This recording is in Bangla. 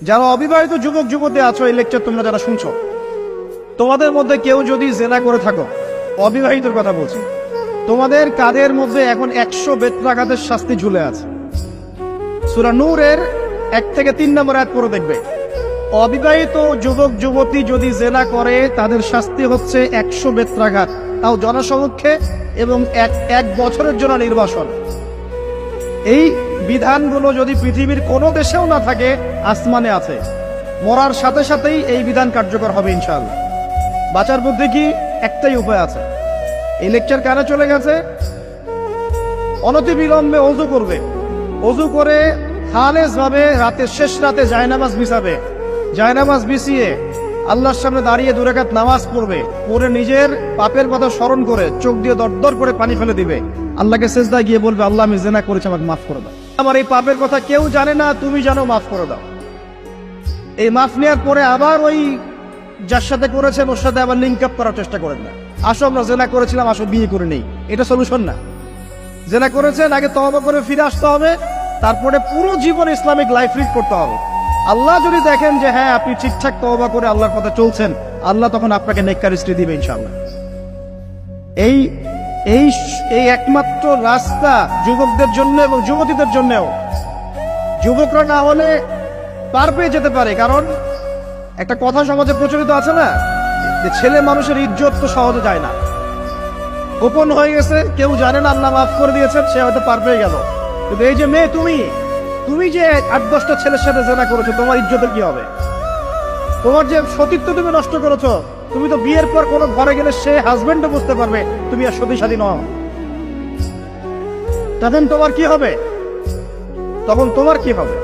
যারা অবিবাহিত যুবক যুবতী আছো, এই লেকচার তোমরা যারা শুনছো, তোমাদের মধ্যে কেউ যদি জেনা করে থাকো, অবিবাহিতর কথা বলছি, তোমাদের কাদের মধ্যে এখন 100 বেত্রাঘাতের শাস্তি ঝুলে আছে। সূরা নূরের 1 থেকে 3 নম্বর আয়াত পড়ে দেখবে, অবিবাহিত যুবক যুবতী যদি জেনা করে তাদের শাস্তি হচ্ছে 100 বেত্রাঘাত, তাও জনসমক্ষে, এবং এক বছরের জন্য নির্বাসন। এই বিধানগুলো যদি পৃথিবীর কোনো দেশেও না থাকে, আসমানে আছে। মরার সাথে সাথেই এই বিধান কার্যকর হবে ইনশাআল্লাহ। বাঁচার মধ্যে কি একটাই উপায় আছে। এই লেকচার কানে চলে গেছে, অনতিবিলম্বে ওযু করবে। ওযু করে খালেস ভাবে রাতের শেষ রাতে জায়নামাজ বিছাবে। জায়নামাজ বিছিয়ে আল্লাহর সামনে দাঁড়িয়ে 2 রাকাত নামাজ পড়বে। পড়ে নিজের পাপের কথা স্মরণ করে চোখ দিয়ে দরদর করে পানি ফেলে দিবে। আল্লাহকে সিজদায় গিয়ে বলবে, আল্লাহ আমি জিনা করেছি, আমাকে মাফ করে দাও। আমার এই পাপের কথা কেউ জানে না, তুমি জানো, মাফ করে দাও। এই মাফ নেওয়ার পরে আবার ওই যার সাথে করেছেন ওর সাথে আবার লিঙ্ক আপ করার চেষ্টা করেন না। আসো আমরা জেনা করেছিলাম, আসো বিয়ে করে নেই, এটা সলিউশন না। জেনা করেছেন, আগে তওবা করে ফিরে আসতে হবে, তারপরে পুরো জীবন ইসলামিক লাইফ লিড করতে হবে। আল্লাহ যদি দেখেন যে হ্যাঁ আপনি ঠিকঠাক তওবা করে আল্লাহর কথা চলছেন, আল্লাহ তখন আপনাকে নেককার স্ত্রী দিবে ইনশাআল্লাহ। এই এই এই একমাত্র রাস্তা যুবকদের জন্য এবং যুবতীদের জন্যও। যুবকরা না হলে পার পেয়ে যেতে পারে, কারণ একটা কথা সমাজে প্রচলিত আছে না, যে ছেলে মানুষের ইজ্জত তো সহজে যায় না। গোপন হয়ে গেছে, কেউ জানে না, আল্লাহ মাফ করে দিয়েছেন, সে হয়তো পার পেয়ে গেল। কিন্তু এই যে মেয়ে, তুমি যে 8-10টা ছেলের সাথে জেনা করেছো, তোমার ইজ্জতের কি হবে? তোমার যে সতীত্ব তুমি নষ্ট করেছো, তুমি তো বিয়ের পর কোনো ঘরে গেলে সে হাজবেন্ডও বুঝতে পারবে তুমি আর সতী সাথী নও। তখন তোমার কি হবে?